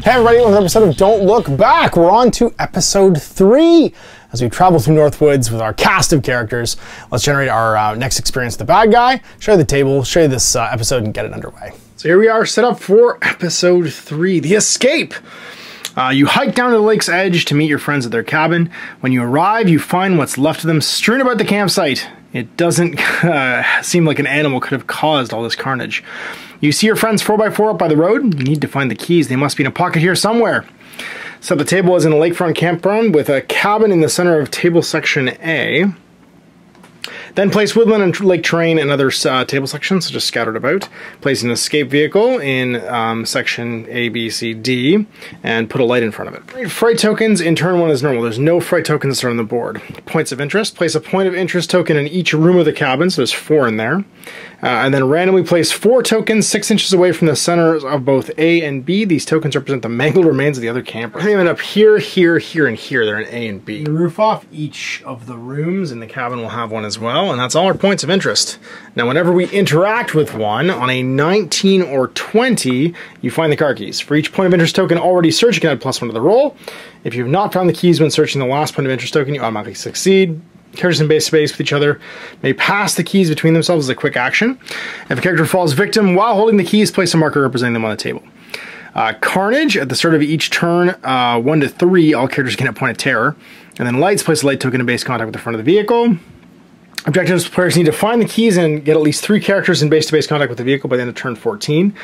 Hey everybody, welcome to an episode of Don't Look Back. We're on to episode 3 as we travel through Northwoods with our cast of characters. Let's generate our next experience with the bad guy, show you the table, show you this episode, and get it underway. So here we are set up for episode 3, The Escape. You hike down to the lake's edge to meet your friends at their cabin. When you arrive, you find what's left of them strewn about the campsite. It doesn't seem like an animal could have caused all this carnage. You see your friends 4x4 up by the road. You need to find the keys. They must be in a pocket here somewhere. So the table is in a lakefront campground with a cabin in the center of table section A. Then place woodland and lake terrain and other table sections, so just scattered about. Place an escape vehicle in section A, B, C, D, and put a light in front of it. Fright tokens in turn 1 is normal. There's no fright tokens that are on the board. Points of interest. Place a point of interest token in each room of the cabin, so there's 4 in there. And then randomly place 4 tokens 6 inches away from the centers of both A and B. These tokens represent the mangled remains of the other camper. They end up here, here, here, and here. They're in A and B. The roof off. Each of the rooms in the cabin will have one as well, and that's all our points of interest. Now, whenever we interact with one, on a 19 or 20, you find the car keys. For each point of interest token already searched, you can add +1 to the roll. If you have not found the keys when searching the last point of interest token, you automatically succeed. Characters in base space with each other may pass the keys between themselves as a quick action. If a character falls victim while holding the keys, place a marker representing them on the table. Carnage, at the start of each turn, 1 to 3, all characters get a point of terror. And then lights, place a light token in base contact with the front of the vehicle. Objectives, players need to find the keys and get at least 3 characters in base-to-base contact with the vehicle by the end of turn 14.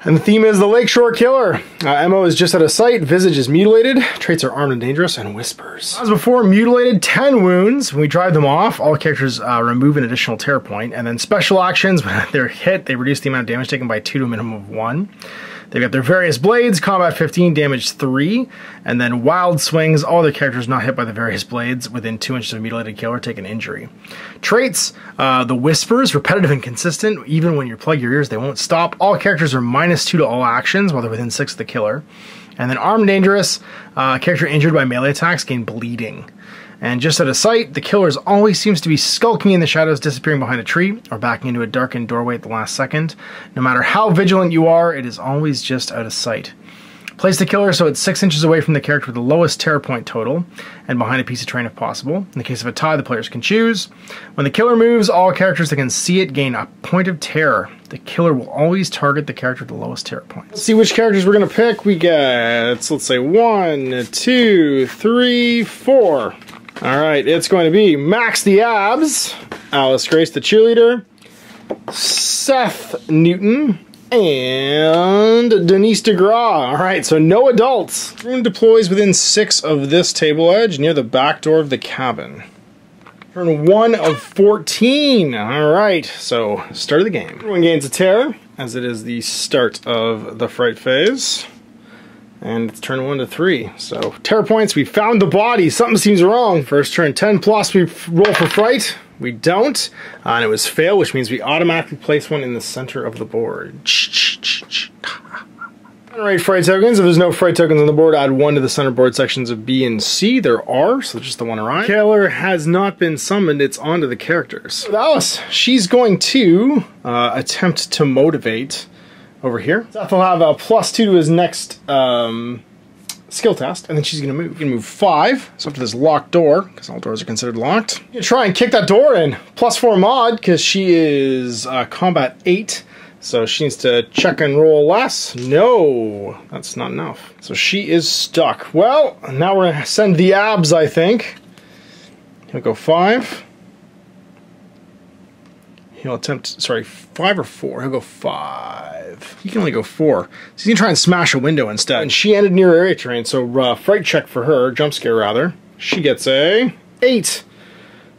And the theme is the Lakeshore Killer. MO is just out of sight, visage is mutilated, traits are armed and dangerous, and whispers. As before, mutilated, 10 wounds. When we drive them off, all characters remove an additional terror point. And then special actions, when they're hit, they reduce the amount of damage taken by 2 to a minimum of 1. They've got their various blades, combat 15, damage 3, and then wild swings. All their characters not hit by the various blades within 2 inches of mutilated killer take an injury. Traits, the whispers, repetitive and consistent. Even when you plug your ears, they won't stop. All characters are -2 to all actions while they're within 6 of the killer. And then armed dangerous, character injured by melee attacks gain bleeding. And just out of sight, the killer always seems to be skulking in the shadows, disappearing behind a tree, or backing into a darkened doorway at the last second. No matter how vigilant you are, it is always just out of sight. Place the killer so it's 6 inches away from the character with the lowest terror point total, and behind a piece of terrain if possible. In the case of a tie, the players can choose. When the killer moves, all characters that can see it gain a point of terror. The killer will always target the character with the lowest terror point. Let's see which characters we're going to pick. We get, let's say 1, 2, 3, 4. Alright, it's going to be Max the Abs, Alice Grace the Cheerleader, Seth Newton, and Denise DeGraw. Alright, so no adults. Room deploys within 6 of this table edge near the back door of the cabin. Turn 1 of 14. Alright, so start of the game. Everyone gains a terror, as it is the start of the fright phase. And it's turn 1 to 3. So, terror points, we found the body. Something seems wrong. First turn 10 plus, we roll for fright. We don't. And it was fail, which means we automatically place one in the center of the board. Generate fright tokens. If there's no fright tokens on the board, add 1 to the center board sections of B and C. There are, so just the one arrived. Killer has not been summoned. It's onto the characters. With Alice, she's going to attempt to motivate over here. Seth will have a +2 to his next skill test, and then she's going to move. You can move 5, so up to this locked door, because all doors are considered locked. You can try and kick that door in. +4 mod, because she is combat 8, so she needs to check and roll less. No, that's not enough. So she is stuck. Well, now we're going to send the abs, I think. He'll go 5. He'll attempt, sorry, 5 or 4. He'll go 5. He can only go 4. So he's going to try and smash a window instead. And she ended near area terrain, so fright check for her, jump scare rather. She gets a 8.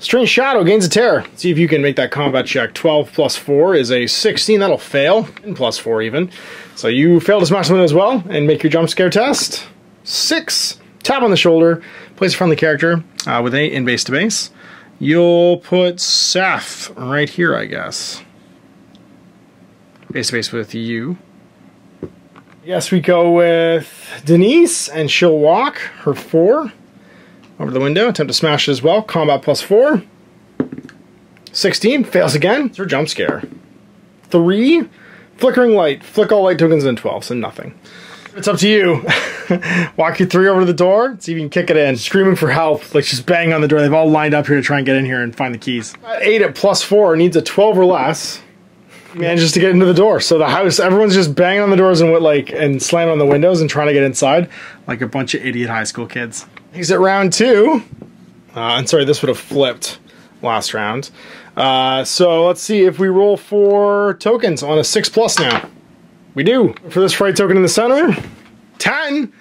Strange Shadow gains a terror. See if you can make that combat check. 12 plus 4 is a 16. That'll fail. And plus 4 even. So you fail to smash the window as well and make your jump scare test. 6. Tap on the shoulder. Place a friendly character with an 8 in base to base. You'll put Seth right here, I guess. Base to base with you. Yes, we go with Denise, and she'll walk her 4 over the window. Attempt to smash it as well. Combat +4. 16, fails again. It's her jump scare. 3, flickering light. Flick all light tokens in 12, so nothing. It's up to you. Walk your 3 over to the door, see if you can kick it in. Screaming for help, like just banging on the door. They've all lined up here to try and get in here and find the keys. 8 at +4 needs a 12 or less. Manages to get into the door. So the house, everyone's just banging on the doors and slamming on the windows and trying to get inside like a bunch of idiot high school kids. He's at round 2. And sorry, this would have flipped last round. So let's see if we roll for tokens on a 6+ now. We do. For this fright token in the center, 10.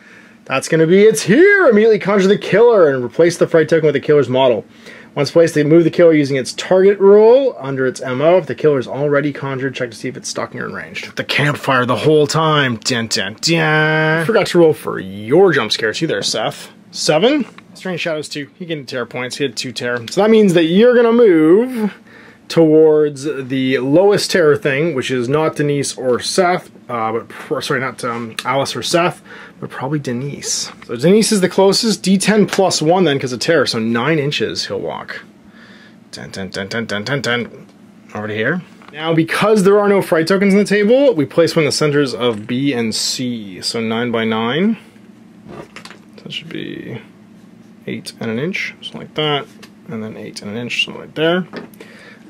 That's going to be, it's here. Immediately conjure the killer and replace the fright token with the killer's model. Once placed, they move the killer using its target rule under its MO. If the killer is already conjured, check to see if it's stalking or in range. The campfire the whole time. Dun, dun, dun. Forgot to roll for your jump scare too there, Seth. 7. Strange Shadows 2. He gained terror points. He had 2 terror. So that means that you're going to move towards the lowest terror thing, which is not Denise or Seth, sorry, not Alice or Seth, but probably Denise. So Denise is the closest. D10 +1 then because of terror, so 9 inches he'll walk. 10, 10, 10, 10, 10, 10, 10. Over to here. Now, because there are no fright tokens on the table, we place one in the centers of B and C. So 9 by 9. So that should be 8 and an inch, something like that. And then 8 and an inch, something right there.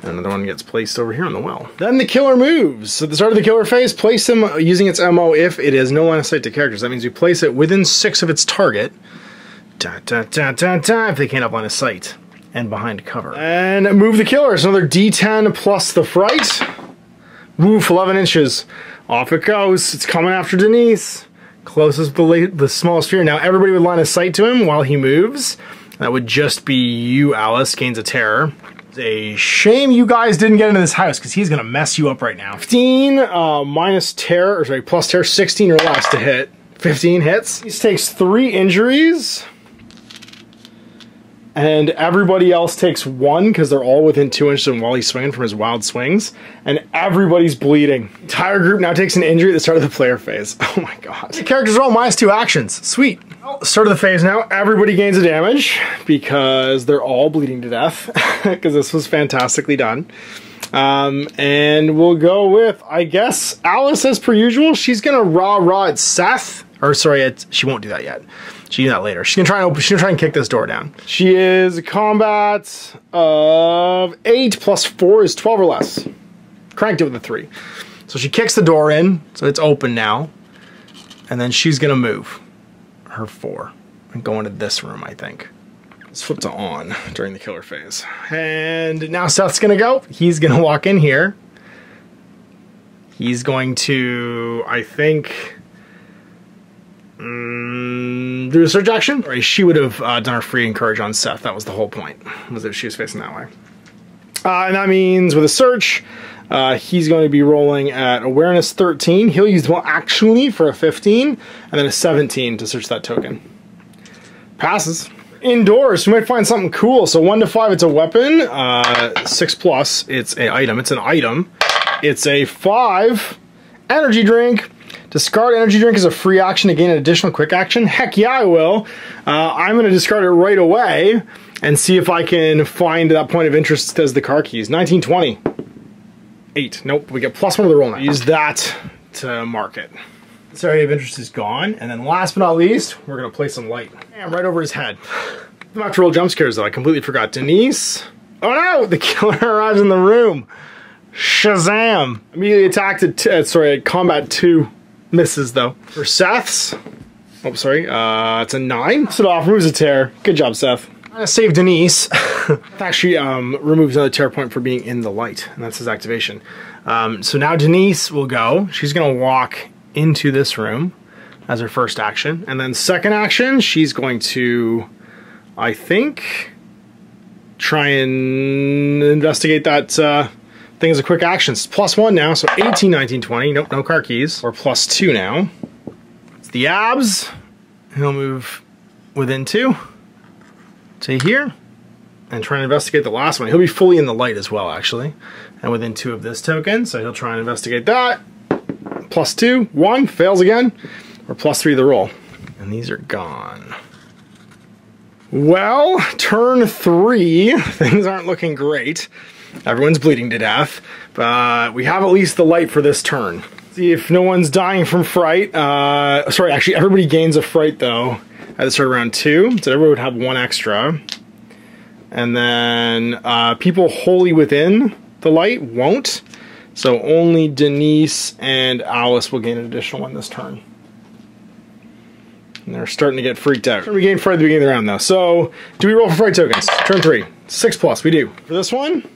And another one gets placed over here on the well. Then the killer moves. So at the start of the killer phase, place him using its MO if it is no line of sight to characters. That means you place it within 6 of its target. Da, da, da, da, da, if they can't have line of sight. And behind cover. And move the killer. So another D10 plus the fright. Woof, 11 inches. Off it goes. It's coming after Denise. Closest the smallest sphere. Now everybody would line of sight to him while he moves. That would just be you, Alice, gains a terror. A shame you guys didn't get into this house because he's gonna mess you up right now. 15 minus terror, or sorry, plus terror, 16 or less to hit. 15 hits. He takes 3 injuries. And everybody else takes 1 because they're all within 2 inches of while he's swinging from his wild swings. And everybody's bleeding. The entire group now takes an injury at the start of the player phase. Oh my god. The characters are all -2 actions. Sweet. Well, start of the phase now. Everybody gains a damage because they're all bleeding to death. Because this was fantastically done. And we'll go with, I guess, Alice as per usual. She's gonna rah-rah at Seth. Or sorry, she won't do that yet. She can do that later. She's gonna try and kick this door down. She is a combat of 8 plus 4 is 12 or less. Cranked it with a 3. So she kicks the door in, so it's open now. And then she's gonna move her 4 and go into this room, I think. Let's flip to on during the killer phase. And now Seth's gonna go. He's gonna walk in here. He's going to, I think, do a search action. Or she would have done her free encourage on Seth. That was the whole point, was if she was facing that way. And that means with a search, he's going to be rolling at awareness 13. He'll use well actually for a 15, and then a 17 to search that token. Passes. Indoors, you might find something cool. So 1 to 5, it's a weapon. 6 plus, it's an item. It's an item. It's a 5 energy drink. Discard energy drink as a free action to gain an additional quick action. Heck yeah, I will. I'm going to discard it right away and see if I can find that point of interest as the car keys. 19, 20. 8. Nope, we get +1 to the roll now. Use that to mark it. This area of interest is gone. And then last but not least, we're going to place some light. Bam, right over his head. I'm about to roll jump scares though. I completely forgot. Denise. Oh no, the killer arrives in the room. Shazam. Immediately attacked at combat 2. Misses though. For Seth's, oh sorry, it's a 9. So it off, removes a tear. Good job, Seth. I'm gonna save Denise. Actually, removes another tear point for being in the light, and that's his activation. So now Denise will go. She's gonna walk into this room as her first action, and then second action, she's going to, I think, try and investigate that thing as a quick action. It's +1 now, so 18, 19, 20. Nope, no car keys. Or +2 now. It's the abs. He'll move within 2 to here and try and investigate the last one. He'll be fully in the light as well, actually. And within 2 of this token, so he'll try and investigate that. +2, 1, fails again. Or +3 the roll. And these are gone. Well, turn 3. Things aren't looking great. Everyone's bleeding to death, but we have at least the light for this turn. See if no one's dying from fright. Sorry, actually everybody gains a fright though at the start of round 2, so everyone would have 1 extra. And then people wholly within the light won't. So only Denise and Alice will gain an additional 1 this turn. And they're starting to get freaked out. We gain fright at the beginning of the round though. So do we roll for fright tokens? Turn 3. 6 plus, we do. For this one,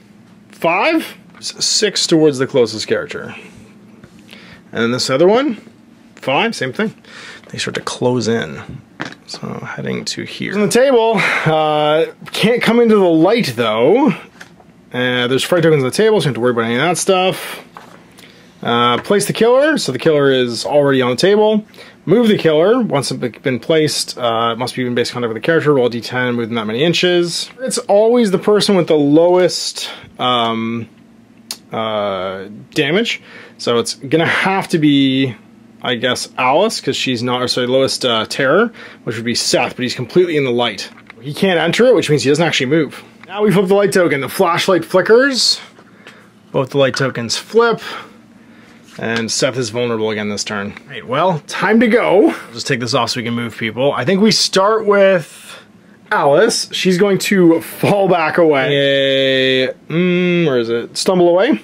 5. 6 towards the closest character. And then this other one, 5, same thing. They start to close in. So heading to here. On the table, can't come into the light though. There's fright tokens on the table, so you don't have to worry about any of that stuff. Place the killer, so the killer is already on the table. Move the killer, once it's been placed, it must be in base contact with the character, roll a d10 and move them that many inches. It's always the person with the lowest damage, so it's gonna have to be, I guess, Alice, because she's not, or sorry, lowest terror, which would be Seth, but he's completely in the light. He can't enter it, which means he doesn't actually move. Now we flip the light token, the flashlight flickers, both the light tokens flip, and Seth is vulnerable again this turn. Right, well, time to go. I'll just take this off so we can move people. I think we start with Alice. She's going to fall back away. Where is it? Stumble away.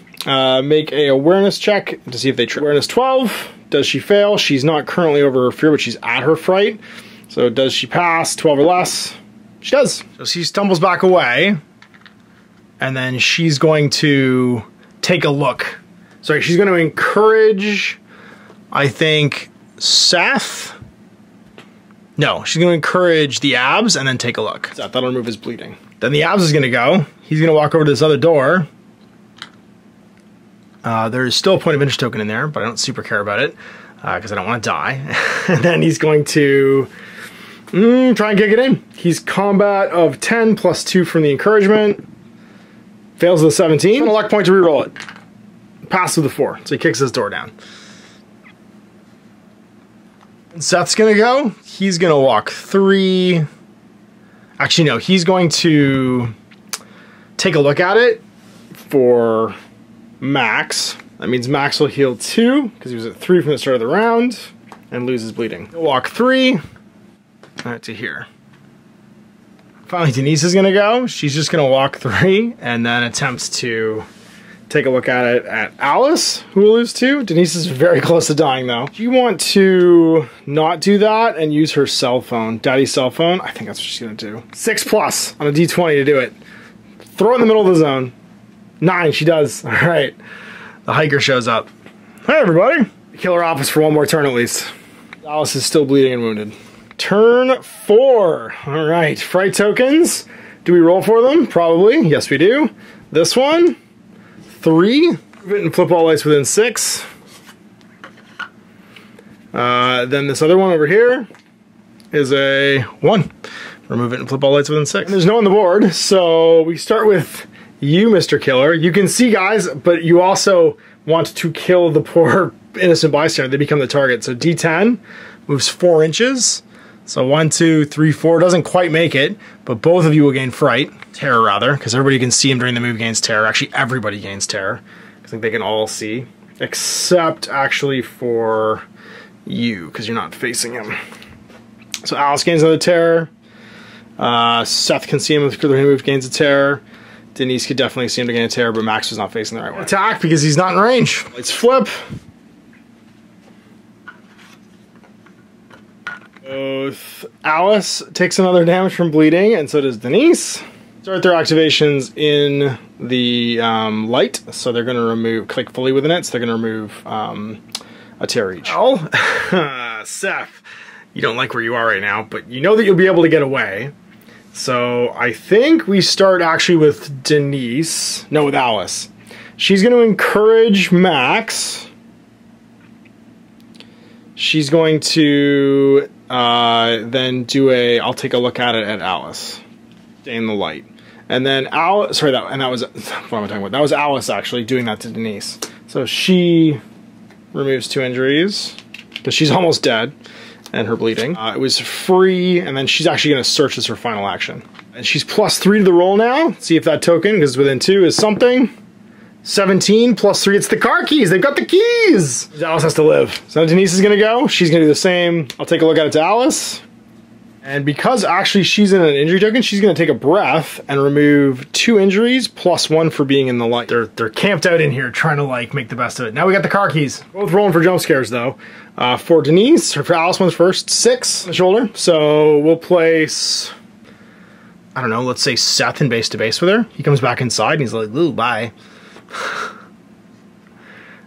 Make a awareness check to see if they trip. Awareness 12. Does she fail? She's not currently over her fear, but she's at her fright. So does she pass 12 or less? She does. So she stumbles back away, and then she's going to take a look. Sorry, she's going to encourage, I think, Seth. No, she's going to encourage the abs and then take a look. That'll remove his bleeding. Then the abs is going to go. He's going to walk over to this other door. There's still a point of interest token in there, but I don't super care about it because I don't want to die. And then he's going to try and kick it in. He's combat of 10 plus 2 from the encouragement. Fails with a 17. And a luck point to reroll it. Pass with a 4, so he kicks his door down. And Seth's gonna go. He's gonna walk 3. Actually, no, he's going to take a look at it for Max. That means Max will heal 2, because he was at 3 from the start of the round, and loses bleeding. He'll walk 3 to here. Finally, Denise is gonna go. She's just gonna walk 3, and then attempts to take a look at it at Alice, who will lose 2. Denise is very close to dying though. Do you want to not do that and use her cell phone, daddy's cell phone? I think that's what she's gonna do. 6 plus on a d20 to do it. Throw it in the middle of the zone. 9, she does. All right. The hiker shows up. Hey everybody. Kill her office for 1 more turn at least. Alice is still bleeding and wounded. Turn 4. All right, fright tokens. Do we roll for them? Probably. Yes, we do. This one. 3. Move it and flip all lights within 6. Then this other one over here is a 1. Remove it and flip all lights within 6. And there's no on the board, so we start with you, Mr. Killer. You can see guys, but you also want to kill the poor innocent bystander. They become the target. So D10 moves 4 inches. So 1, 2, 3, 4. Doesn't quite make it, but both of you will gain fright. Terror, rather, because everybody can see him during the move gains terror. Actually, everybody gains terror. I think they can all see. Except, actually, for you, because you're not facing him. So Alice gains another terror. Seth can see him with the move gains a terror. Denise could definitely see him to gain a terror, but Max was not facing the right way. Attack, because he's not in range. Let's flip. Both Alice takes another damage from bleeding, and so does Denise. Start their activations in the light, so they're going to remove, click fully within it, so they're going to remove a terror each. Oh, Seth, you don't like where you are right now, but you know that you'll be able to get away. So I think we start actually with Denise, no, with Alice. She's going to encourage Max. She's going to then do a, I'll take a look at it at Alice. Stay in the light. And then Alice, sorry, that was, what am I talking about? That was Alice actually doing that to Denise. So she removes 2 injuries, because she's almost dead, and her bleeding. It was free, and then she's actually going to search as her final action. And she's +3 to the roll now. See if that token, because it's within 2, is something. 17 plus 3, it's the car keys. They've got the keys. Alice has to live. So Denise is gonna go. She's gonna do the same. I'll take a look at it to Alice. And because actually she's in an injury token, she's gonna take a breath and remove 2 injuries plus 1 for being in the light. They're camped out in here trying to like make the best of it. Now we got the car keys. Both rolling for jump scares though. For Denise, or for Alice one's first, 6 on the shoulder. So we'll place, I don't know, let's say Seth in base to base with her. He comes back inside and he's like, ooh, bye.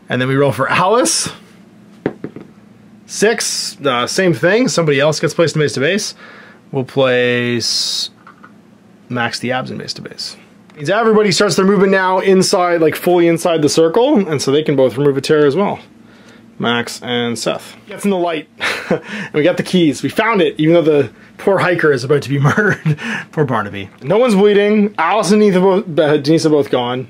And then we roll for Alice. 6, same thing. Somebody else gets placed in base to base. We'll place Max the abs in base to base. Means everybody starts their movement now inside, like fully inside the circle, and so they can both remove a tear as well. Max and Seth. Gets in the light. And we got the keys. We found it, even though the poor hiker is about to be murdered. Poor Barnaby. No one's bleeding. Alice and Denise are both gone.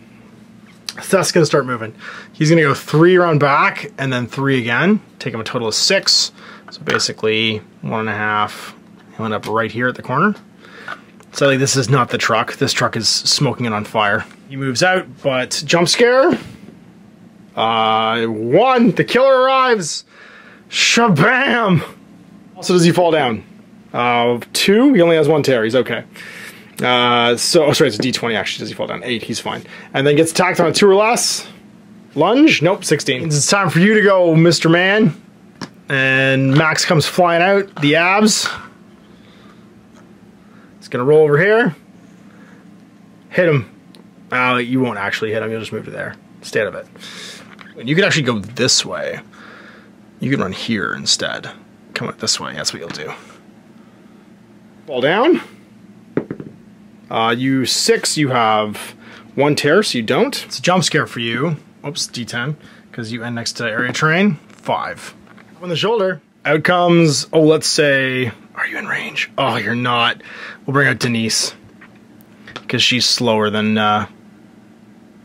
Seth's gonna start moving. He's gonna go 3 around back and then 3 again. Take him a total of 6. So basically 1.5. He'll end up right here at the corner. So like, this is not the truck. This truck is smoking it on fire. He moves out, but jump scare. 1, the killer arrives. Shabam! Also, does he fall down? 2, he only has 1 tear. He's okay. Oh, sorry, it's a D20 actually. Does he fall down? 8, he's fine. And then gets attacked on a 2 or less. Lunge? Nope, 16. It's time for you to go, Mr. Man. And Max comes flying out. The abs. It's gonna roll over here. Hit him. You won't actually hit him, you'll just move to there. Stay out of it. And you could actually go this way. You can run here instead. Come out this way, that's what you'll do. Fall down. You 6, you have 1 tear, so you don't. It's a jump scare for you. Oops, D10, because you end next to area terrain. 5. On the shoulder. Out comes, oh, let's say, are you in range? Oh, you're not. We'll bring out Denise, because she's slower than the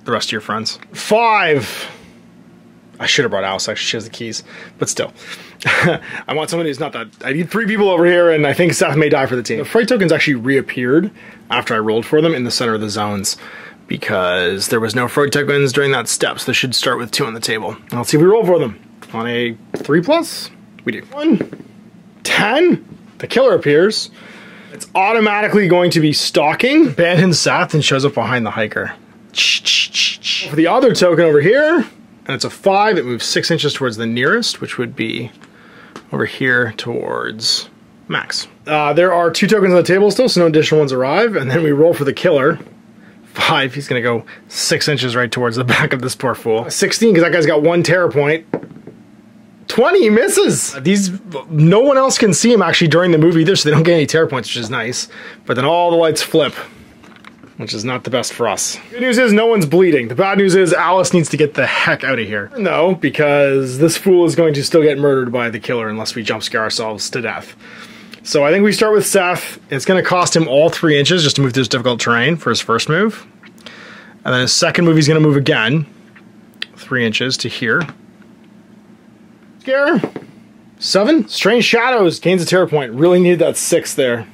rest of your friends. 5. I should have brought Alice, actually, she has the keys, but still. I want somebody who's not that. I need 3 people over here, and I think Seth may die for the team. The fright tokens actually reappeared after I rolled for them in the center of the zones, because there was no fright tokens during that step, so they should start with 2 on the table. And let's see if we roll for them. On a 3+, we do. 1, 10, the killer appears. It's automatically going to be stalking, abandons Seth, and shows up behind the hiker. For the other token over here, and it's a 5, it moves 6 inches towards the nearest, which would be over here towards Max. There are 2 tokens on the table still, so no additional ones arrive, and then we roll for the killer. 5, he's gonna go 6 inches right towards the back of this poor fool. 16, because that guy's got 1 terror point. 20, he misses! No one else can see him actually during the movie either, so they don't get any terror points, which is nice. But then all the lights flip, which is not the best for us. Good news is no one's bleeding. The bad news is Alice needs to get the heck out of here. No, because this fool is going to still get murdered by the killer unless we jump scare ourselves to death. So I think we start with Seth. It's gonna cost him all 3 inches just to move through this difficult terrain for his first move. And then his second move, he's gonna move again, 3 inches to here. Scare. 7, Strange Shadows, gains a terror point. Really needed that 6 there.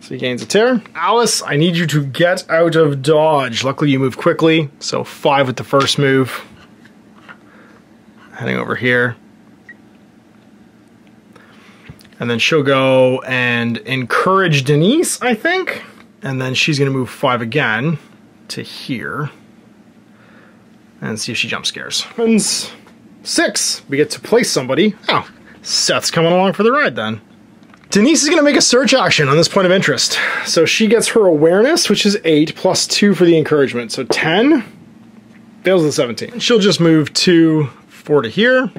So he gains a tear. Alice, I need you to get out of dodge. Luckily you move quickly, so 5 with the first move. Heading over here. And then she'll go and encourage Denise, I think. And then she's gonna move 5 again to here. And see if she jump scares. 6, we get to place somebody. Oh, Seth's coming along for the ride then. Denise is gonna make a search action on this point of interest. So she gets her awareness, which is 8, plus 2 for the encouragement. So 10, fails the 17. She'll just move 2, 4 to here.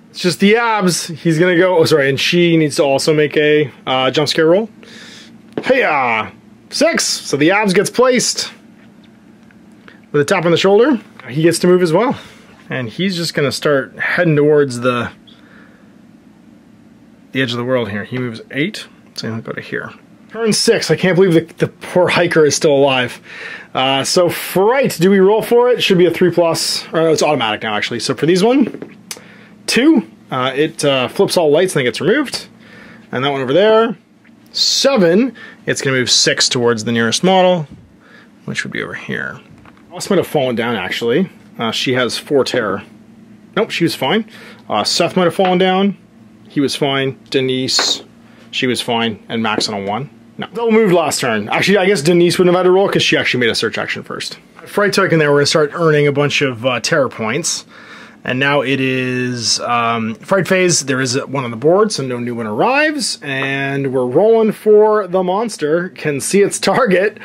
It's just the abs. He's gonna go, oh sorry, and she needs to also make a jump scare roll. Hey-ya! 6, so the abs gets placed. With a tap on the shoulder, he gets to move as well. And he's just gonna start heading towards the edge of the world here. He moves 8, so he'll go to here. Turn 6, I can't believe the poor hiker is still alive. So fright, do we roll for it? Should be a 3+, or no, it's automatic now actually. So for these 2, it flips all lights and then gets removed. And that one over there, 7, it's gonna move 6 towards the nearest model. which would be over here. Alice might have fallen down, actually. She has 4 terror. Nope, she was fine. Seth might have fallen down. He was fine. Denise, she was fine. And Max on a 1. No. Double moved last turn. Actually, I guess Denise wouldn't have had to roll because she actually made a search action first. Fright token there, we're going to start earning a bunch of terror points. And now it is Fright phase. There is one on the board, so no new one arrives. And we're rolling for the monster. Can see its target.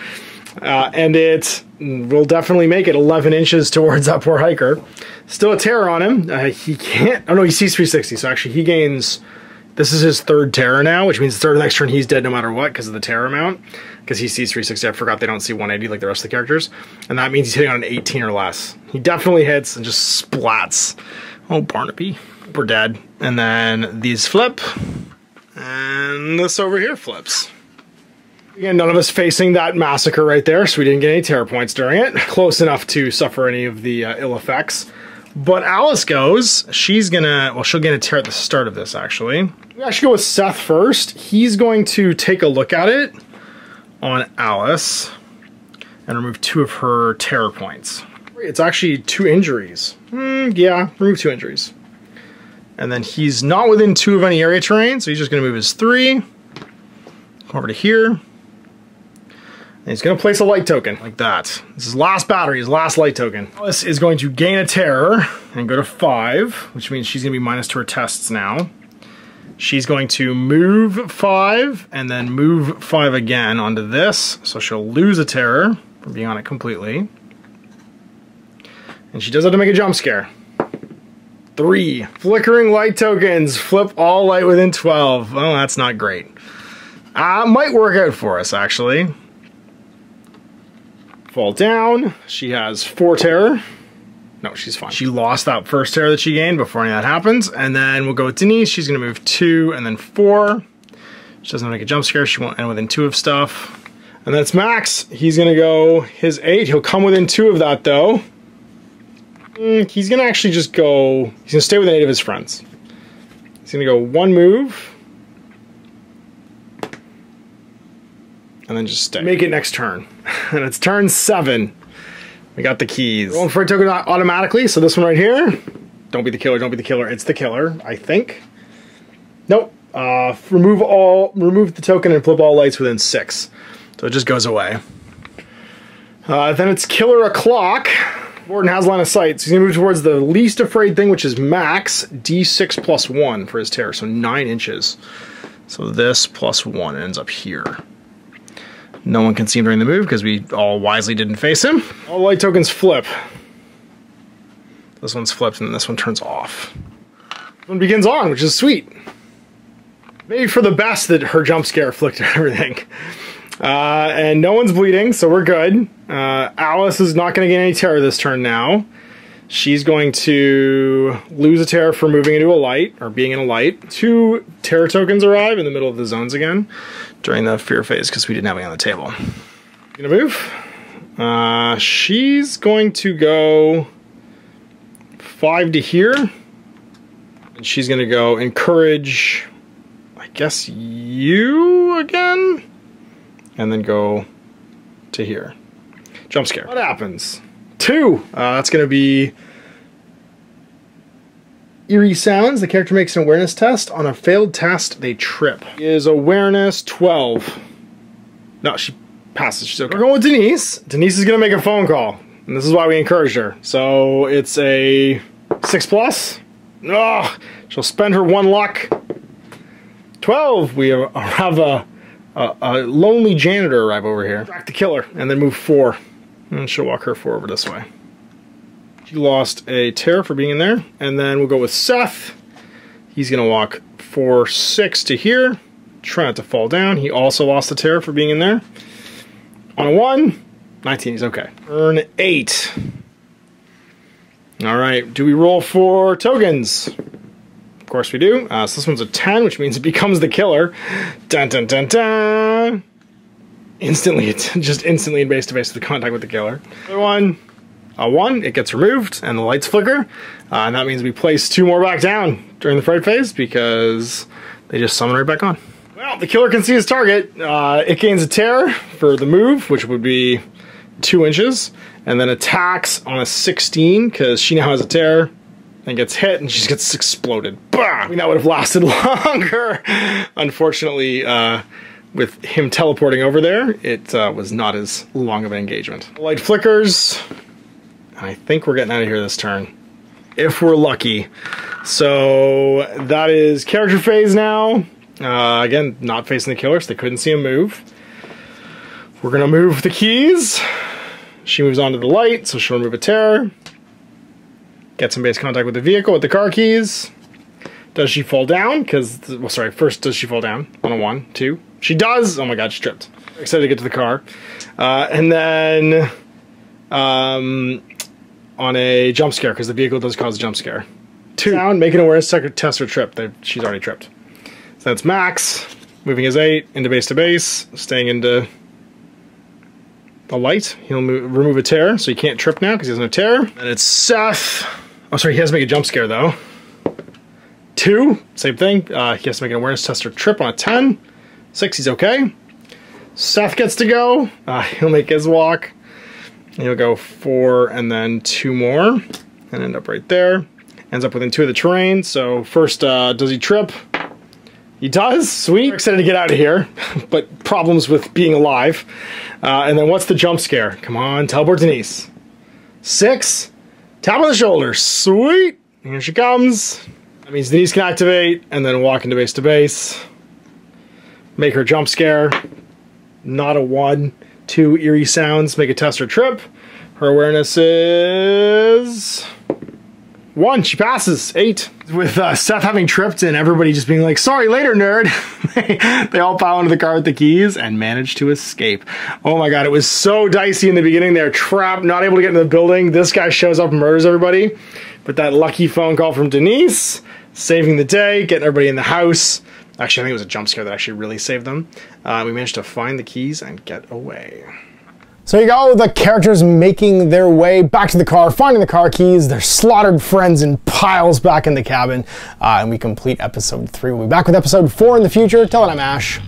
And it will definitely make it 11 inches towards that poor hiker. Still a terror on him. He can't... Oh no, he sees 360, so actually he gains... This is his 3rd terror now, which means the third next turn he's dead no matter what because of the terror amount. Because he sees 360. I forgot they don't see 180 like the rest of the characters. And that means he's hitting on an 18 or less. He definitely hits and just splats. Oh, Barnaby. We're dead. And then these flip. And this over here flips. Again, none of us facing that massacre right there, so we didn't get any terror points during it. Close enough to suffer any of the ill effects. But Alice goes, she's gonna, well, she'll get a terror at the start of this, actually. We actually go with Seth first. He's going to take a look at it on Alice and remove 2 of her terror points. It's actually 2 injuries. Yeah, remove 2 injuries. And then he's not within 2 of any area terrain, so he's just gonna move his 3. Come over to here. And he's going to place a light token, like that. This is last battery, his last light token. Alice is going to gain a terror and go to 5, which means she's going to be minus to her tests now. She's going to move 5, and then move 5 again onto this, so she'll lose a terror from being on it completely. And she does have to make a jump scare. 3. Flickering light tokens. Flip all light within 12. Oh, that's not great. Might work out for us, actually. Fall down. She has 4 terror. No, she's fine. She lost that first terror that she gained before any of that happens. And then we'll go with Denise. She's going to move 2 and then 4. She doesn't make a jump scare. She won't end within 2 of stuff. And then it's Max. He's going to go his 8. He'll come within 2 of that, though. He's going to actually just go... He's going to stay within 8 of his friends. He's going to go 1 move. And then just stay. Make it next turn. And it's turn 7. We got the keys. Rolling for a token automatically, so this one right here. Don't be the killer, don't be the killer. It's the killer, I think. Nope. Remove the token and flip all lights within 6. So it just goes away. Then it's killer o'clock. Gordon has line of sight, so he's gonna move towards the least afraid thing, which is Max, D6 plus 1 for his terror, so 9 inches. So this plus 1 ends up here. No one can see him during the move because we all wisely didn't face him. All light tokens flip. This one's flipped and then this one turns off. This one begins on, which is sweet. Maybe for the best that her jump scare flicked everything. And no one's bleeding, so we're good. Alice is not going to get any terror this turn now. She's going to lose a terror for moving into a light, or being in a light. 2 terror tokens arrive in the middle of the zones again during the fear phase because we didn't have any on the table. Gonna move. She's going to go 5 to here. And she's gonna go encourage, I guess, you again? And then go to here. Jump scare. What happens? 2. That's going to be eerie sounds. The character makes an awareness test. On a failed test, they trip. Is awareness 12. No, she passes. She's okay. We're going with Denise. Denise is going to make a phone call. And this is why we encouraged her. So it's a 6 plus. Ugh. She'll spend her 1 luck. 12. We have a lonely janitor arrive over here. Track the killer. And then move 4. And she'll walk her 4 over this way. She lost a terror for being in there. And then we'll go with Seth. He's going to walk 4, 6 to here. Try not to fall down. He also lost a terror for being in there. On a 1, 19, he's okay. Earn 8. Alright, do we roll for tokens? Of course we do. So this one's a 10, which means it becomes the killer. Dun dun dun dun! Instantly, it's just instantly in face-to-face with the contact with the killer. Other one, a 1, it gets removed, and the lights flicker. And that means we place 2 more back down during the fright phase, because they just summon right back on. Well, the killer can see his target. It gains a terror for the move, which would be 2 inches, and then attacks on a 16 because she now has a tear and gets hit and she just gets exploded. Bah! I mean, that would have lasted longer. Unfortunately, with him teleporting over there, it was not as long of an engagement. The light flickers. I think we're getting out of here this turn, if we're lucky. So that is character phase now. Again, not facing the killer, so they couldn't see him move. We're gonna move the keys. She moves onto the light, so she'll remove a tear. Get some base contact with the vehicle with the car keys. Does she fall down? Well, sorry, first, does she fall down on a 1, 2? She does! Oh my god, she tripped. Excited to get to the car. And then on a jump scare, because the vehicle does cause a jump scare. 2 down, make an awareness test or trip. She's already tripped. So that's Max, moving his 8 into base to base, staying into the light. He'll remove a tear, so he can't trip now because he has no tear. And it's Seth. Oh, sorry, he has to make a jump scare though. 2, same thing. He has to make an awareness test or trip on a 10. 6, he's okay. Seth gets to go. He'll make his walk. He'll go 4 and then 2 more and end up right there. Ends up within 2 of the terrain. So first, does he trip? He does. Sweet. We're excited to get out of here, but problems with being alive. And then what's the jump scare? Come on, teleport Denise. 6, tap on the shoulder. Sweet. Here she comes. That means Denise can activate and then walk into base to base. Make her jump scare. Not a 1. 2 eerie sounds. Make a test or trip. Her awareness is 1. She passes. 8. With Seth having tripped and everybody just being like, sorry, later, nerd. they all pile into the car with the keys and manage to escape. Oh my god, it was so dicey in the beginning. They're trapped, not able to get into the building. This guy shows up and murders everybody. But that lucky phone call from Denise, saving the day, getting everybody in the house. Actually, I think it was a jump scare that actually really saved them. We managed to find the keys and get away. So you go, the characters making their way back to the car, finding the car keys, their slaughtered friends in piles back in the cabin, and we complete episode 3. We'll be back with episode 4 in the future. Till then, I'm Ash.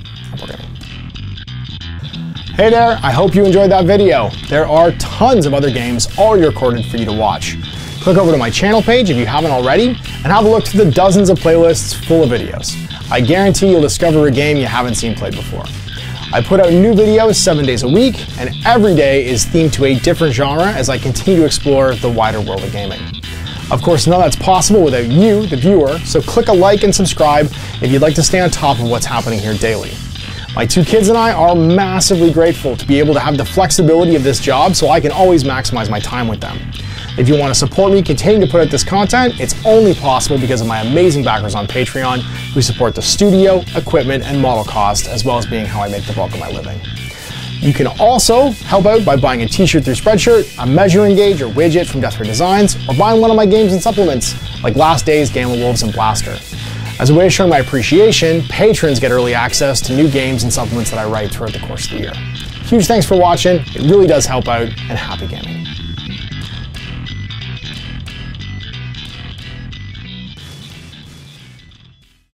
Hey there, I hope you enjoyed that video. There are tons of other games already recorded for you to watch. Click over to my channel page if you haven't already, and have a look through the dozens of playlists full of videos. I guarantee you'll discover a game you haven't seen played before. I put out new videos 7 days a week, and every day is themed to a different genre as I continue to explore the wider world of gaming. Of course, none of that's possible without you, the viewer, so click a like and subscribe if you'd like to stay on top of what's happening here daily. My 2 kids and I are massively grateful to be able to have the flexibility of this job so I can always maximize my time with them. If you want to support me continuing to put out this content, it's only possible because of my amazing backers on Patreon who support the studio, equipment, and model cost, as well as being how I make the bulk of my living. You can also help out by buying a t-shirt through Spreadshirt, a measuring gauge or widget from Death Ray Designs, or buying one of my games and supplements like Last Days, Gamma Wolves, and Blaster. As a way of showing my appreciation, patrons get early access to new games and supplements that I write throughout the course of the year. Huge thanks for watching, it really does help out, and happy gaming.